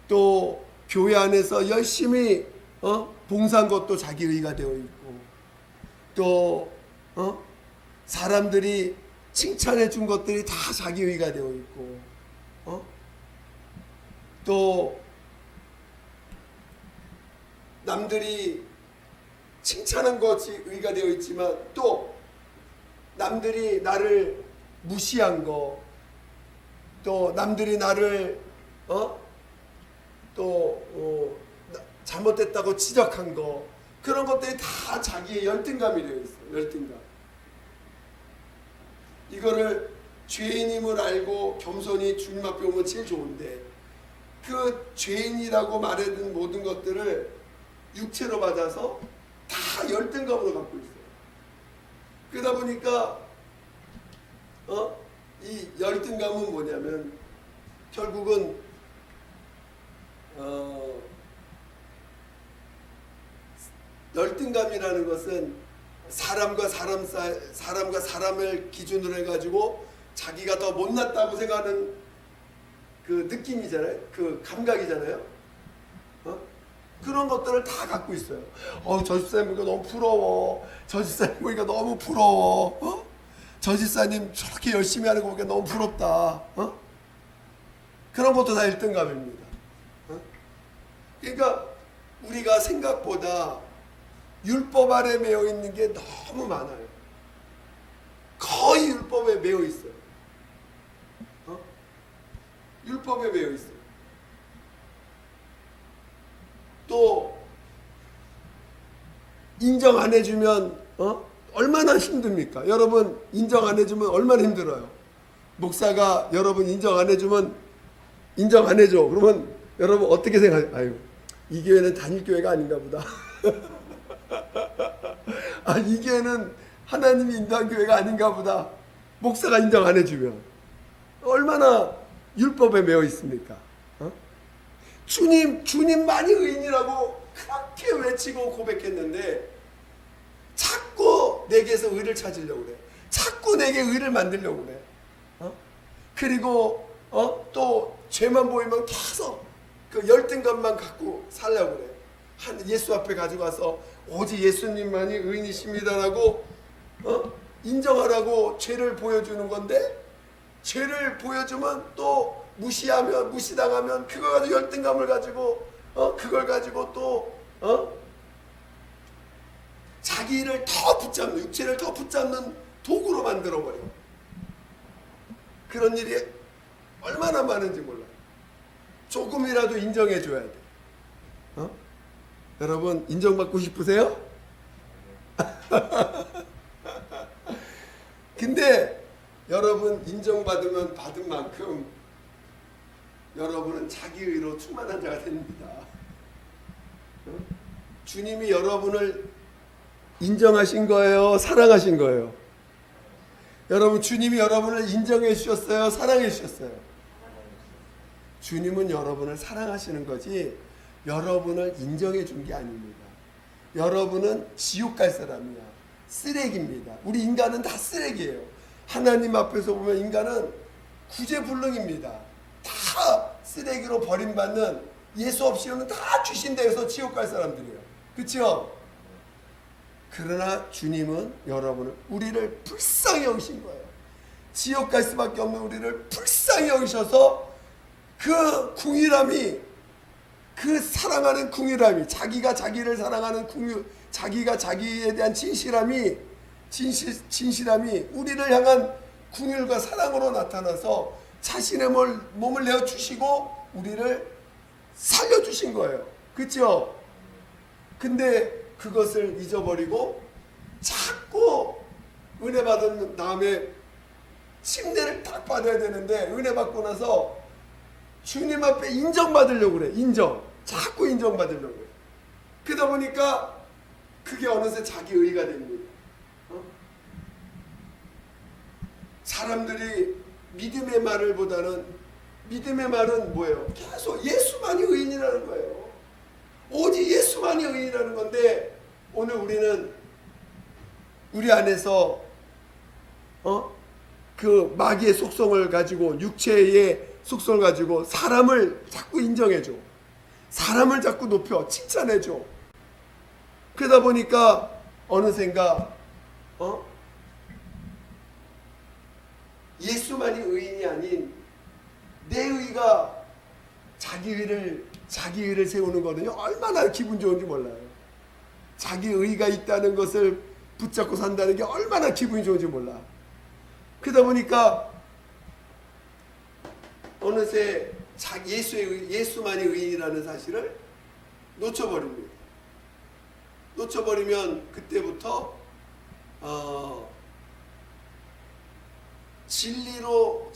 Speaker 1: 또 교회 안에서 열심히 봉사한 것도 자기 의가 되어 있고, 또 사람들이 칭찬해 준 것들이 다 자기 의가 되어 있고, 또 남들이 칭찬한 것이 의가 되어 있지만 또 남들이 나를 무시한 거, 또 남들이 나를 잘못됐다고 지적한 거, 그런 것들이 다 자기의 열등감이 되어 있어요. 열등감. 이거를 죄인임을 알고 겸손히 주님 앞에 오면 제일 좋은데, 그 죄인이라고 말하는 모든 것들을 육체로 받아서 다 열등감으로 갖고 있어요. 그러다 보니까 이 열등감은 뭐냐면 결국은 열등감이라는 것은 사람과 사람을 기준으로 해가지고 자기가 더 못났다고 생각하는 그 느낌이잖아요. 그 감각이잖아요. 그런 것들을 다 갖고 있어요. 저 집사님 보니까 너무 부러워. 저 집사님 보니까 너무 부러워. 저 집사님 저렇게 열심히 하는 거 보니까 너무 부럽다. 그런 것도 다 1등감입니다. 그러니까 우리가 생각보다 율법 아래 매여 있는 게 너무 많아요. 거의 율법에 매여 있어요. 율법에 매여 있어요. 또 인정 안 해주면 얼마나 힘듭니까? 여러분 인정 안 해주면 얼마나 힘들어요. 목사가 여러분 인정 안 해주면 인정 안 해줘. 그러면 여러분 어떻게 생각해요? 아유, 이 교회는 단일교회가 아닌가 보다. 이 교회는 하나님이 인도한 교회가 아닌가 보다. 목사가 인정 안 해주면 얼마나 율법에 매여 있습니까? 주님만이 의인이라고 그렇게 외치고 고백했는데 자꾸 내게서 의를 찾으려고 그래. 자꾸 내게 의를 만들려고 그래. 그리고 또 죄만 보이면 계속 그 열등감만 갖고 살려고 그래. 예수 앞에 가지고 와서 오직 예수님만이 의인이십니다라고 인정하라고 죄를 보여주는 건데, 죄를 보여주면 또 무시당하면 그걸 가지고 열등감을 가지고 그걸 가지고 또 자기를 더 붙잡는, 육체를 더 붙잡는 도구로 만들어버려. 그런 일이 얼마나 많은지 몰라요. 조금이라도 인정해줘야 돼. 여러분 인정받고 싶으세요? 근데 여러분 인정받으면 받은 만큼 여러분은 자기의로 충만한 자가 됩니다. 주님이 여러분을 인정하신 거예요? 사랑하신 거예요? 여러분 주님이 여러분을 인정해 주셨어요? 사랑해 주셨어요? 주님은 여러분을 사랑하시는 거지 여러분을 인정해 준 게 아닙니다. 여러분은 지옥 갈 사람이야. 쓰레기입니다. 우리 인간은 다 쓰레기예요. 하나님 앞에서 보면 인간은 구제불능입니다. 다 쓰레기로 버림받는, 예수 없이는 다 귀신되어서 지옥 갈 사람들이에요. 그렇죠? 그러나 주님은 우리를 불쌍히 여기신 거예요. 지옥 갈 수밖에 없는 우리를 불쌍히 여기셔서 그 궁일함이, 그 사랑하는 궁일함이, 자기가 자기를 사랑하는 자기가 자기에 대한 진실함이 우리를 향한 궁율과 사랑으로 나타나서 자신의 몸을 내어주시고 우리를 살려주신 거예요. 그렇죠? 근데 그것을 잊어버리고 자꾸 은혜 받은 다음에 침례를 딱 받아야 되는데, 은혜 받고 나서 주님 앞에 인정받으려고 그래. 자꾸 인정받으려고 그래. 그러다 보니까 그게 어느새 자기 의의가 됩니다. 사람들이 믿음의 말을 보다는, 믿음의 말은 뭐예요? 계속 예수만이 의인이라는 거예요. 오직 예수만이 의인이라는 건데, 오늘 우리는 우리 안에서 그 마귀의 속성을 가지고, 육체의 속성을 가지고 사람을 자꾸 인정해줘. 사람을 자꾸 높여 칭찬해줘. 그러다 보니까 어느샌가 예수만이 의인이 아닌 내 의가 자기 의를 세우는 거는요, 얼마나 기분 좋은지 몰라요. 자기 의가 있다는 것을 붙잡고 산다는 게 얼마나 기분이 좋은지 몰라. 그러다 보니까 어느새 예수만이 의인이라는 사실을 놓쳐버립니다. 놓쳐버리면 그때부터 진리로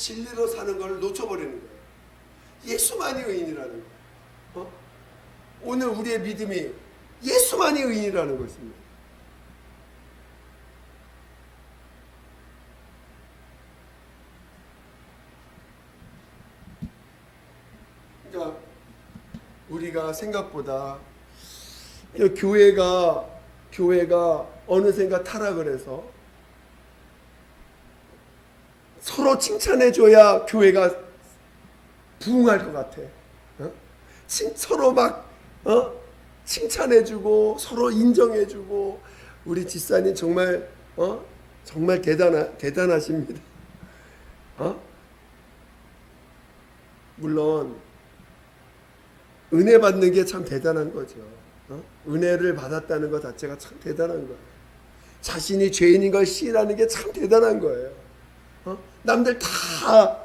Speaker 1: 사는 걸 놓쳐버리는 거예요. 예수만이 의인이라는 거예요. 오늘 우리의 믿음이 예수만이 의인이라는 것입니다. 그러니까 우리가 생각보다 교회가 어느샌가 타락을 해서 서로 칭찬해줘야 교회가 부흥할 것 같아. 서로 막 칭찬해주고 서로 인정해주고 우리 집사님 정말 정말 대단하십니다. 물론 은혜 받는 게 참 대단한 거죠. 은혜를 받았다는 것 자체가 참 대단한 거예요. 자신이 죄인인 걸 시인하는 게 참 대단한 거예요. 남들 다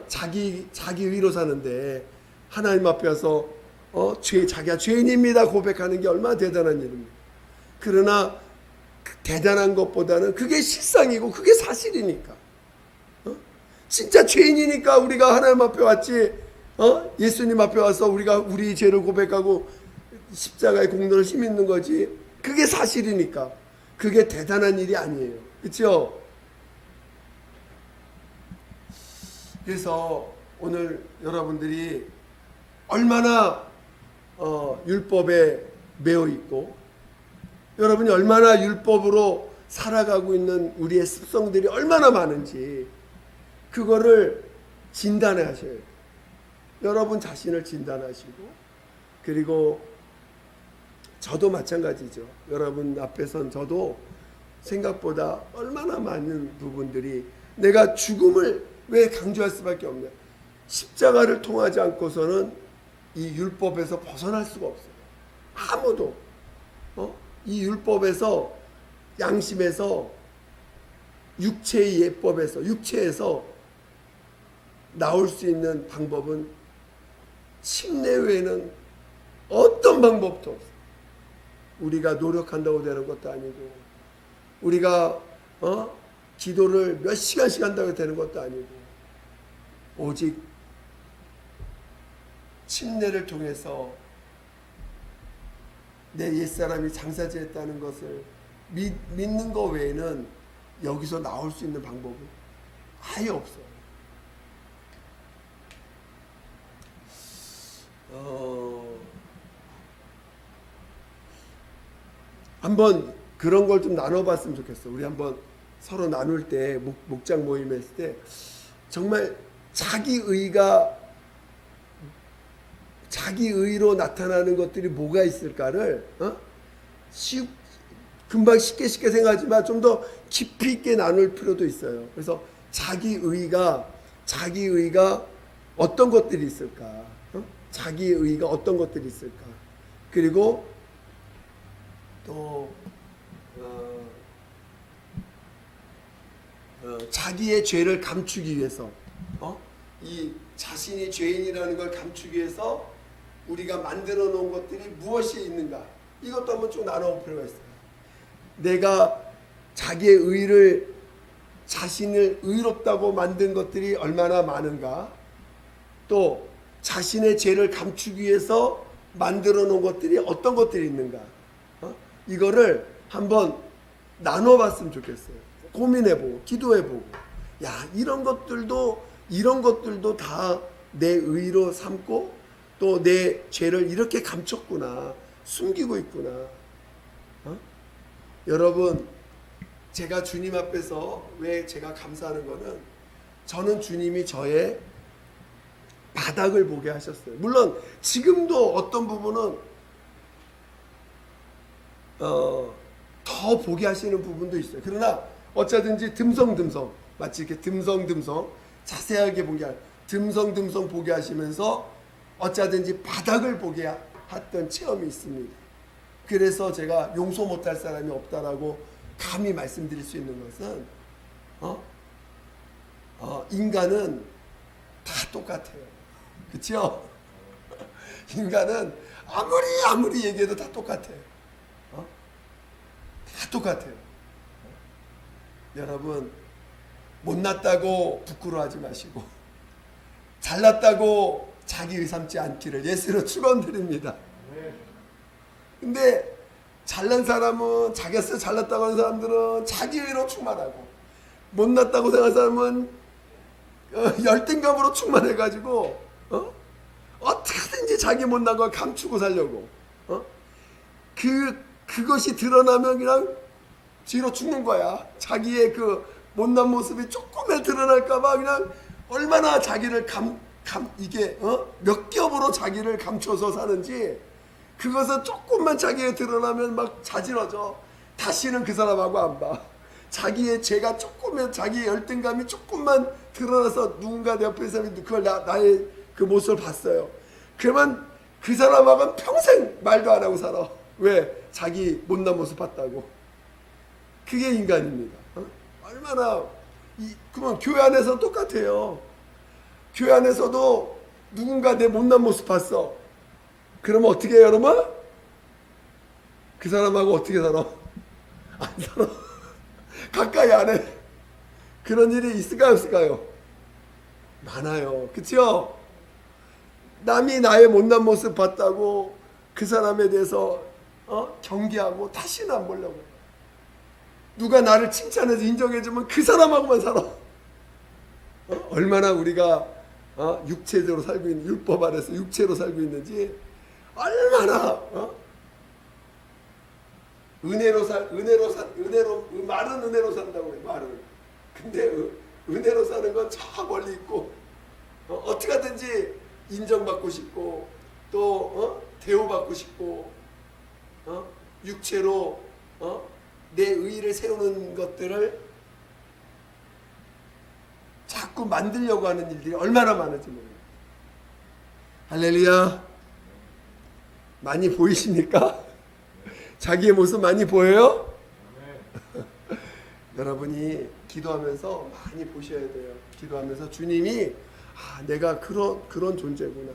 Speaker 1: 자기 의로 사는데 하나님 앞에 와서 자기가 죄인입니다 고백하는 게 얼마나 대단한 일입니까? 그러나 대단한 것보다는 그게 실상이고 그게 사실이니까. 진짜 죄인이니까 우리가 하나님 앞에 왔지. 예수님 앞에 와서 우리가 우리 죄를 고백하고 십자가의 공로를 힘입는 거지. 그게 사실이니까. 그게 대단한 일이 아니에요. 그렇죠? 그래서 오늘 여러분들이 얼마나 율법에 매여 있고 여러분이 얼마나 율법으로 살아가고 있는 우리의 습성들이 얼마나 많은지 그거를 진단해 하셔야 돼요. 여러분 자신을 진단하시고 그리고 저도 마찬가지죠. 여러분 앞에선 저도 생각보다 얼마나 많은 부분들이 내가 죽음을 왜 강조할 수밖에 없냐. 십자가를 통하지 않고서는 이 율법에서 벗어날 수가 없어요. 아무도 이 율법에서 양심에서 육체의 예법에서 육체에서 나올 수 있는 방법은 침례 외에는 어떤 방법도 없어요. 우리가 노력한다고 되는 것도 아니고 우리가 기도를 몇 시간씩 한다고 되는 것도 아니고 오직 침례를 통해서 내 옛사람이 장사지했다는 것을 믿는 것 외에는 여기서 나올 수 있는 방법은 아예 없어요. 한번 그런 걸 좀 나눠봤으면 좋겠어. 우리 한번 서로 나눌 때 목장 모임 했을 때 정말 자기 의로 나타나는 것들이 뭐가 있을까를 금방 쉽게 생각하지만 좀 더 깊이 있게 나눌 필요도 있어요. 그래서 자기 의가 어떤 것들이 있을까? 자기 의가 어떤 것들이 있을까? 그리고 또 자기의 죄를 감추기 위해서 이 자신이 죄인이라는 걸 감추기 위해서 우리가 만들어 놓은 것들이 무엇이 있는가? 이것도 한번 쭉 나눠볼 필요가 있어요. 내가 자기의 자신을 의롭다고 만든 것들이 얼마나 많은가? 또 자신의 죄를 감추기 위해서 만들어 놓은 것들이 어떤 것들이 있는가? 이거를 한번 나눠봤으면 좋겠어요. 고민해보고 기도해보고 야 이런 것들도 다 내 의로 삼고 또 내 죄를 이렇게 감췄구나 숨기고 있구나. 여러분 제가 주님 앞에서 왜 제가 감사하는 거는 저는 주님이 저의 바닥을 보게 하셨어요. 물론 지금도 어떤 부분은 더 보게 하시는 부분도 있어요. 그러나 어쩌든지 듬성듬성 마치 이렇게 듬성듬성 자세하게 보게 듬성듬성 보게 하시면서 어쩌든지 바닥을 보게 했던 체험이 있습니다. 그래서 제가 용서 못할 사람이 없다라고 감히 말씀드릴 수 있는 것은 인간은 다 똑같아요. 그렇죠? 인간은 아무리 얘기해도 다 똑같아요. 다 똑같아요. 여러분 못났다고 부끄러워하지 마시고 잘났다고 자기 의삼지 않기를 예수로 축원드립니다. 근데 잘난 사람은 자기가 잘났다고 하는 사람들은 자기 의로 충만하고 못났다고 생각하는 사람은 열등감으로 충만해가지고 어떻게든지 자기 못난 걸 감추고 살려고 그것이 드러나면 그냥 뒤로 죽는 거야. 자기의 그 못난 모습이 조금에 드러날까봐 그냥 얼마나 자기를 이게 몇 겹으로 자기를 감춰서 사는지 그것은 조금만 자기에 드러나면 막 자지러져. 다시는 그 사람하고 안 봐. 자기의 죄가 조금만, 자기의 열등감이 조금만 드러나서 누군가 내 옆에 있으면 그걸 나의 그 모습을 봤어요. 그러면 그 사람하고는 평생 말도 안 하고 살아. 왜? 자기 못난 모습 봤다고. 그게 인간입니다. 얼마나 그러면 교회 안에서 똑같아요. 교회 안에서도 누군가 내 못난 모습 봤어. 그러면 어떻게 해요, 여러분? 그 사람하고 어떻게 살아? 안 살아. 가까이 안 해. 그런 일이 있을까요, 없을까요? 많아요. 그렇죠? 남이 나의 못난 모습 봤다고 그 사람에 대해서 경계하고 다시는 안 보려고. 누가 나를 칭찬해서 인정해주면 그 사람하고만 살아. 얼마나 우리가 육체적으로 살고 있는, 율법 아래서 육체로 살고 있는지 얼마나 말은 은혜로 산다고 해요. 말은. 근데 은혜로 사는 건 저 멀리 있고 어떻게 하든지 인정받고 싶고 또 대우받고 싶고 육체로 내 의의를 세우는 것들을 자꾸 만들려고 하는 일들이 얼마나 많은지 모르겠어요. 할렐루야. 많이 보이십니까? 자기의 모습 많이 보여요? 여러분이 기도하면서 많이 보셔야 돼요. 기도하면서 주님이 내가 그런 존재구나.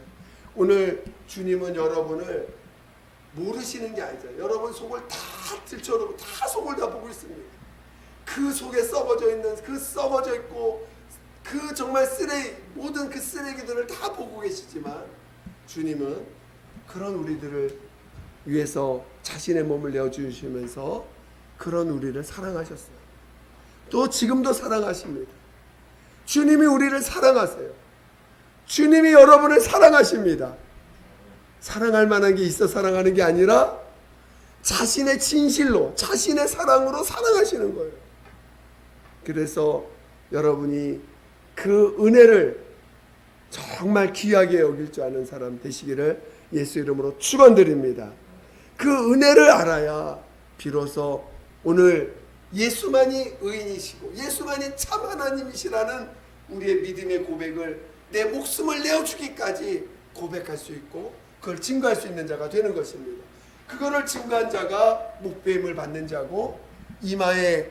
Speaker 1: 오늘 주님은 여러분을 모르시는 게 아니잖아요. 여러분 속을 다 들춰놓고 다 속을 다 보고 있습니다. 그 속에 썩어져 있는, 그 썩어져 있고 그 정말 모든 그 쓰레기들을 다 보고 계시지만 주님은 그런 우리들을 위해서 자신의 몸을 내어주시면서 그런 우리를 사랑하셨어요. 또 지금도 사랑하십니다. 주님이 우리를 사랑하세요. 주님이 여러분을 사랑하십니다. 사랑할 만한 게 있어 사랑하는 게 아니라 자신의 진실로, 자신의 사랑으로 사랑하시는 거예요. 그래서 여러분이 그 은혜를 정말 귀하게 여길 줄 아는 사람 되시기를 예수 이름으로 축원드립니다. 그 은혜를 알아야 비로소 오늘 예수만이 의인이시고 예수만이 참 하나님이시라는 우리의 믿음의 고백을 내 목숨을 내어주기까지 고백할 수 있고 그걸 증거할 수 있는 자가 되는 것입니다. 그거를 증거한 자가 목배임을 받는 자고 이마에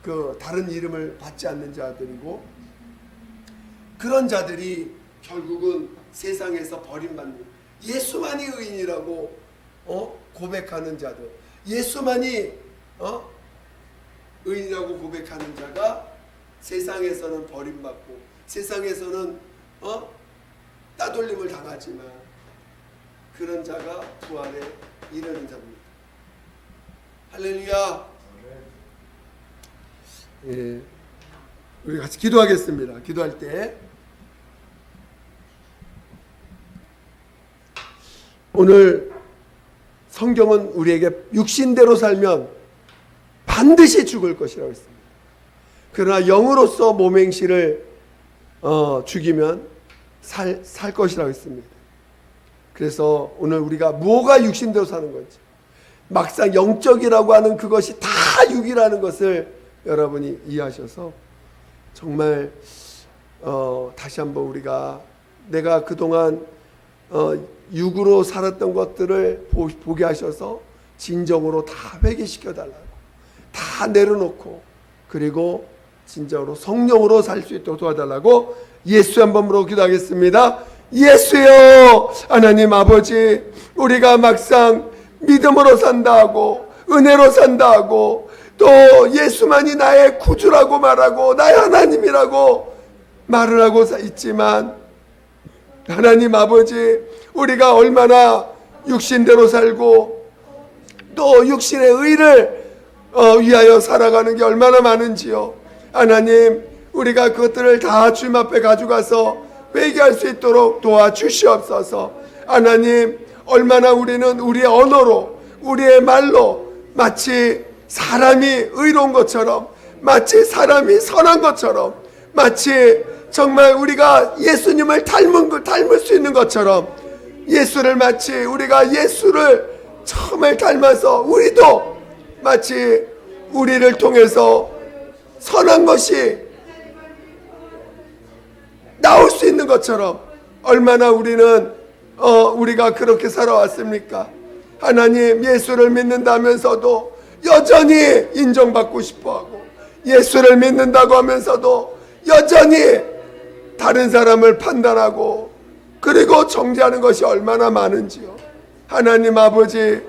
Speaker 1: 그 다른 이름을 받지 않는 자들이고 그런 자들이 결국은 세상에서 버림받는 예수만이 의인이라고 고백하는 자들, 예수만이 의인이라고 고백하는 자가 세상에서는 버림받고 세상에서는 따돌림을 당하지만 그런 자가 부활에 이르는 자입니다. 할렐루야. 예, 우리 같이 기도하겠습니다. 기도할 때 오늘 성경은 우리에게 육신대로 살면 반드시 죽을 것이라고 했습니다. 그러나 영으로서 몸행실을 죽이면 살 것이라고 했습니다. 그래서 오늘 우리가 뭐가 육신대로 사는 건지 막상 영적이라고 하는 그것이 다 육이라는 것을 여러분이 이해하셔서 정말 다시 한번 우리가 내가 그동안 육으로 살았던 것들을 보게 하셔서 진정으로 다 회개시켜 달라고 다 내려놓고 그리고 진정으로 성령으로 살 수 있도록 도와달라고 예수 한 번으로 기도하겠습니다. 예수여 하나님 아버지 우리가 막상 믿음으로 산다 하고 은혜로 산다 하고 또 예수만이 나의 구주라고 말하고 나의 하나님이라고 말을 하고 있지만 하나님 아버지 우리가 얼마나 육신대로 살고 또 육신의 의를 위하여 살아가는 게 얼마나 많은지요. 하나님 우리가 그것들을 다 주님 앞에 가져가서 회개할 수 있도록 도와주시옵소서. 하나님 얼마나 우리는 우리의 언어로 우리의 말로 마치 사람이 의로운 것처럼 마치 사람이 선한 것처럼 마치 정말 우리가 예수님을 닮을 수 있는 것처럼 예수를 마치 우리가 예수를 정말 닮아서 우리도 마치 우리를 통해서 선한 것이 나올 수 있는 것처럼 얼마나 우리가 그렇게 살아왔습니까? 하나님, 예수를 믿는다면서도 여전히 인정받고 싶어하고, 예수를 믿는다고 하면서도 여전히 다른 사람을 판단하고 그리고 정죄하는 것이 얼마나 많은지요. 하나님 아버지,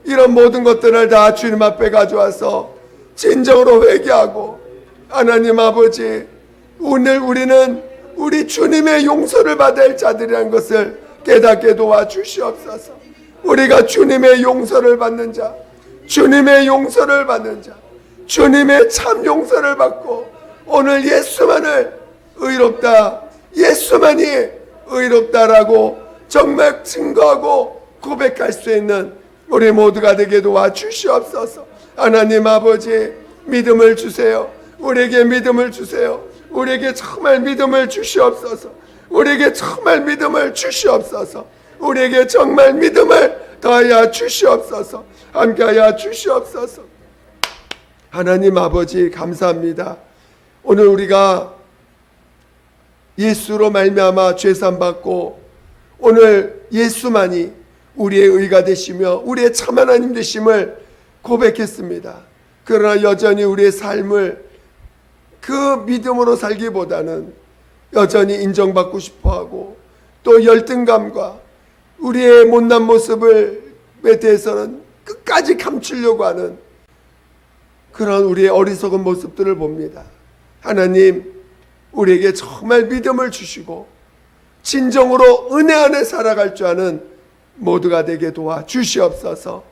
Speaker 1: 이런 모든 것들을 다 주님 앞에 가져와서 진정으로 회개하고, 하나님 아버지, 오늘 우리는 우리 주님의 용서를 받을 자들이라는 것을 깨닫게 도와주시옵소서. 우리가 주님의 용서를 받는 자, 주님의 용서를 받는 자, 주님의 참 용서를 받고 오늘 예수만을 의롭다, 예수만이 의롭다라고 정말 증거하고 고백할 수 있는 우리 모두가 되게 도와주시옵소서. 하나님 아버지, 믿음을 주세요. 우리에게 믿음을 주세요. 우리에게 정말 믿음을 주시옵소서. 우리에게 정말 믿음을 주시옵소서. 우리에게 정말 믿음을 더하여 주시옵소서. 함께하여 주시옵소서. 하나님 아버지, 감사합니다. 오늘 우리가 예수로 말미암아 죄산 받고 오늘 예수만이 우리의 의가 되시며 우리의 참 하나님 되심을 고백했습니다. 그러나 여전히 우리의 삶을 그 믿음으로 살기보다는 여전히 인정받고 싶어하고 또 열등감과 우리의 못난 모습에 대해서는 끝까지 감추려고 하는 그런 우리의 어리석은 모습들을 봅니다. 하나님, 우리에게 정말 믿음을 주시고 진정으로 은혜 안에 살아갈 줄 아는 모두가 되게 도와 주시옵소서.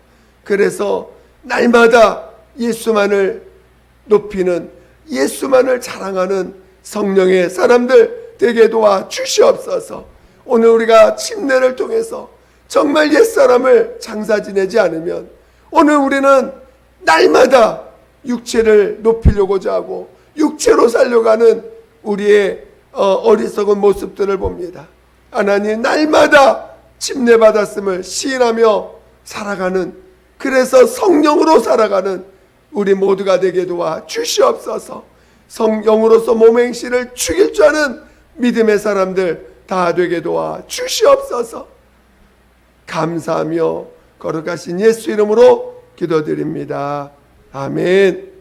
Speaker 1: 그래서 날마다 예수만을 높이는, 예수만을 자랑하는 성령의 사람들 되게 도와 주시옵소서. 오늘 우리가 침례를 통해서 정말 옛사람을 장사 지내지 않으면 오늘 우리는 날마다 육체를 높이려고자 하고 육체로 살려고 하는 우리의 어리석은 모습들을 봅니다. 하나님, 날마다 침례받았음을 시인하며 살아가는, 그래서 성령으로 살아가는 우리 모두가 되게 도와 주시옵소서. 성령으로서 몸의 행실을 죽일 줄 아는 믿음의 사람들 다 되게 도와 주시옵소서. 감사하며 거룩하신 예수 이름으로 기도드립니다. 아멘.